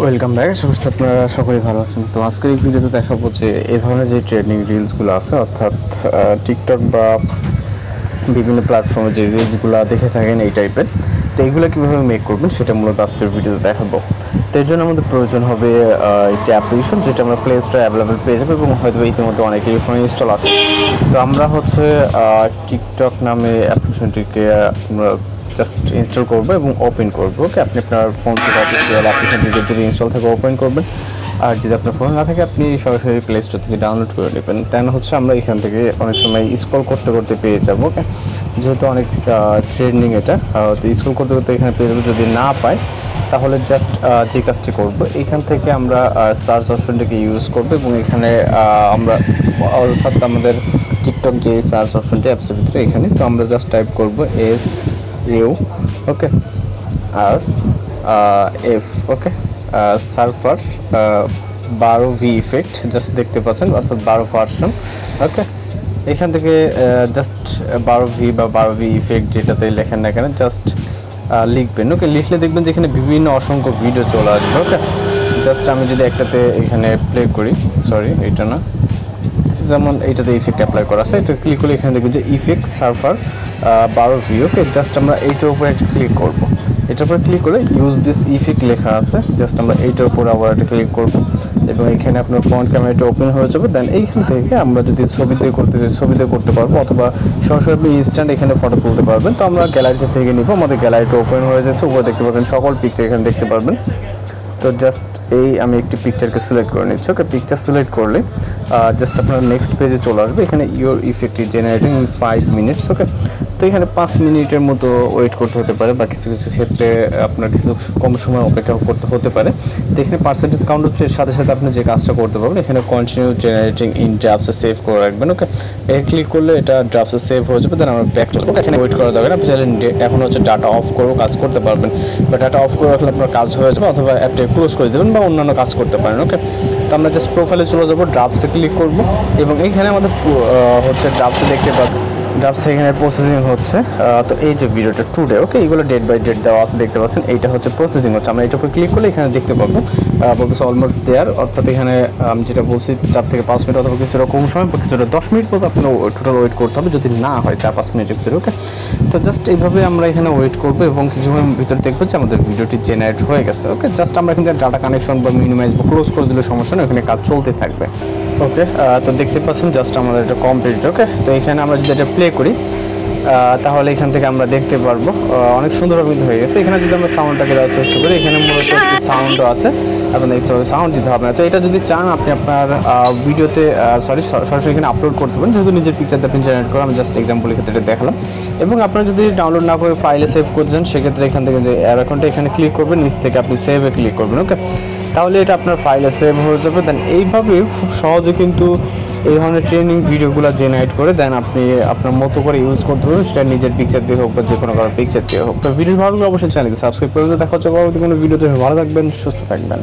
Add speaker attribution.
Speaker 1: Welcome back. সুস্থ আপনারা সকলেই ভালো আছেন। তো আজকের এই ভিডিওতে দেখাবো যে এই ধরনের যে ট্রেন্ডিং রিলসগুলো আছে, অর্থাৎ টিকটক বা বিভিন্ন প্ল্যাটফর্মে যে রিলসগুলো দেখে থাকেন এই টাইপের, তো এইগুলো কীভাবে মেক করবেন সেটা মূলত আজকের ভিডিওতে দেখাবো। তো এর জন্য আমাদের প্রয়োজন হবে একটি অ্যাপ্লিকেশন, যেটা আমরা প্লে স্টোরে অ্যাভেলেবেল পেয়ে যাবো এবং হয়তো ইতিমধ্যে অনেকের ফোনে ইনস্টল আছে। তো আমরা টিকটক নামে অ্যাপ্লিকেশনটিকে আমরা জাস্ট ইনস্টল করবো এবং ওপেন করবো। ওকে, আপনি আপনার ফোন থেকে অফিসিয়াল অ্যাপ্লিকেশনটিকে যদি ইনস্টল থাকে ওপেন করবেন, আর যদি আপনার ফোন না থাকে আপনি সরাসরি প্লে স্টোর থেকে ডাউনলোড করে নেবেন। দেন আমরা এখান থেকে অনেক সময় স্ক্রল করতে করতে পেয়ে যাবো। ওকে, যেহেতু অনেক ট্রেন্ডিং এটা, তো স্ক্রল করতে করতে এখানে পেয়ে যাবো। যদি না পাই তাহলে জাস্ট যে কাজটি করবো, এখান থেকে আমরা সার্চ অপশনটাকে ইউজ করবো এবং এখানে আমরা অর্থাৎ আমাদের টিকটক যে সার্চ অপশনটি অ্যাপসের ভিতরে এখানে, তো আমরা জাস্ট টাইপ করবো SU, ওকে, আর F, ওকে, সার্ফার 12V ইফেক্ট জাস্ট দেখতে পাচ্ছেন, অর্থাৎ 12 ভার্সন। ওকে, এখান থেকে জাস্ট 12V বা 12V ইফেক্ট যেটাতে লেখেন না কেন জাস্ট লিখবেন। ওকে, লিখলে দেখবেন যে এখানে বিভিন্ন অসংখ্য ভিডিও চলে আসবে। ওকে, জাস্ট আমি যদি একটাতে এখানে প্লে করি, সরি এটা না, যেমন এইটাতে ইফেক্ট অ্যাপ্লাই করা আছে, এটা ক্লিক করলে এখানে দেখবেন যে ইফেক্ট সার্ফার 12V। ওকে, জাস্ট আমরা এইটার উপরে একটা ক্লিক করবো। এটার উপরে ক্লিক করে ইউজ দিস ইফেক্ট লেখা আছে, জাস্ট আমরা এইটার উপরে আবার একটা ক্লিক করব এবং এখানে আপনার ফ্রন্ট ক্যামেরাটা ওপেন হয়ে যাবে। দেন এইখান থেকে আমরা যদি ছবিতে করতে পারবো, অথবা সরাসরি আপনি ইনস্ট্যান্ট এখানে ফটো তুলতে পারবেন। তো আমরা গ্যালারিতে থেকে নিব, আমাদের গ্যালারিটা ওপেন হয়ে যাচ্ছে, উপরে দেখতে পাচ্ছেন সকল পিকচার এখানে দেখতে পারবেন। তো জাস্ট আমি একটি পিকচারকে সিলেক্ট করে নিচ্ছি। ওকে, পিকচার সিলেক্ট করলে জাস্ট আপনার নেক্সট পেজে চলে আসবে। এখানে your effect is generating in 5 minutes. Okay, তো এখানে 5 মিনিটের মতো ওয়েট করতে হতে পারে, বা কিছু কিছু ক্ষেত্রে আপনার কিছু কম সময় অপেক্ষা করতে হতে পারে। তো এখানে পার্সেন্টেজ কাউন্ট হচ্ছে, এর সাথে সাথে আপনি যে কাজটা করতে পারবেন, এখানে কন্টিনিউ জেনারেটিং ইন ড্রাফটসে সেভ করে রাখবেন। ওকে, এই ক্লিক করলে এটা ড্রাফটসে সেভ হয়ে যাবে। দেন আমরা ব্যাক চলবো। এখানে ওয়েট করা দরকার, আপনি চাইলে এখন ডাটা অফ করবো কাজ করতে পারবেন, বা ডাটা অফ করে রাখলে আপনার কাজ হয়ে যাবে, অথবা অ্যাপটা ক্লোজ করে দেবেন বা অন্যান্য কাজ করতে পারেন। ওকে, তো আমরা জাস্ট প্রোফাইলে চলে যাবো, ড্রাফটসে ক্লিক করবো এবং এইখানে আমাদের ড্রাফটসে দেখতে পাবেন, ড্রাফটসে এখানে প্রসেসিং হচ্ছে। তো এই যে ভিডিওটা টুডে, ওকে, এইগুলো ডেট বাই ডেট দেওয়া আছে দেখতে পাচ্ছেন, এইটা হচ্ছে প্রসেসিং হচ্ছে। আমরা এটার উপর ক্লিক করলে এখানে দেখতে পাবো বলতেছে অলমোস্ট দেয়ার, অর্থাৎ এখানে আমি যেটা বলছি 4 থেকে 5 মিনিট অথবা কিছুটা কম সময় বা কিছুটা 10 মিনিট মতো আপনার টোটাল ওয়েট করতে হবে, যদি না হয় 4-5 মিনিটের ভিতরে। ওকে, তো জাস্ট এইভাবে আমরা এখানে ওয়েট করবো এবং কিছুক্ষণ ভিতরে দেখবো যে আমাদের ভিডিওটি জেনারেট হয়ে গেছে। ওকে, জাস্ট আমরা এখান থেকে ডাটা কানেকশন বা মিনিমাইজ বা ক্লোজ করে দিলে সমস্যা নেই, এখানে কাজ চলতে থাকবে। ওকে, তো দেখতে পাচ্ছেন জাস্ট আমাদের এটা কমপ্লিট। ওকে, তো এখানে আমরা যদি এটা প্লে করি তাহলে এখান থেকে আমরা দেখতে পারবো অনেক সুন্দরভাবে হয়ে গেছে। এখানে যদি আমরা সাউন্ডটাকে দেওয়ার চেষ্টা করি, এখানে মূলত সাউন্ডও আছে, আপনার সাউন্ড দিতে হবে না। তো এটা যদি চান আপনি আপনার ভিডিওতে সরাসরি এখানে আপলোড করতে পারেন, যেহেতু নিজের পিকচারতে আপনি জেনারেট করে, আমি জাস্ট এক্সাম্পল ক্ষেত্রে দেখালাম। এবং আপনারা যদি ডাউনলোড না করে ফাইলে সেভ করতে চান, সেক্ষেত্রে এখান থেকে যে অ্যাড অ্যাকাউন্টটা এখানে ক্লিক করবেন, নিচ থেকে আপনি সেভে ক্লিক করবেন। ওকে, তাহলে এটা আপনার ফাইলে সেভ হয়ে যাবে। দেন এইভাবে খুব সহজে কিন্তু এই ধরনের ট্রেনিং ভিডিওগুলো জেনারেট করে দেন আপনি আপনার মতো করে ইউজ করতে পারবেন, সেটা নিজের পিকচার দিয়ে হোক বা যে কোনো কারো পিকচার দিয়ে হোক। তো ভিডিও ভালো লাগলে অবশ্যই চ্যানেলকে সাবস্ক্রাইব করে দেখা হচ্ছে পরবর্তী কোনো ভিডিওতে। ভালো থাকবেন, সুস্থ থাকবেন।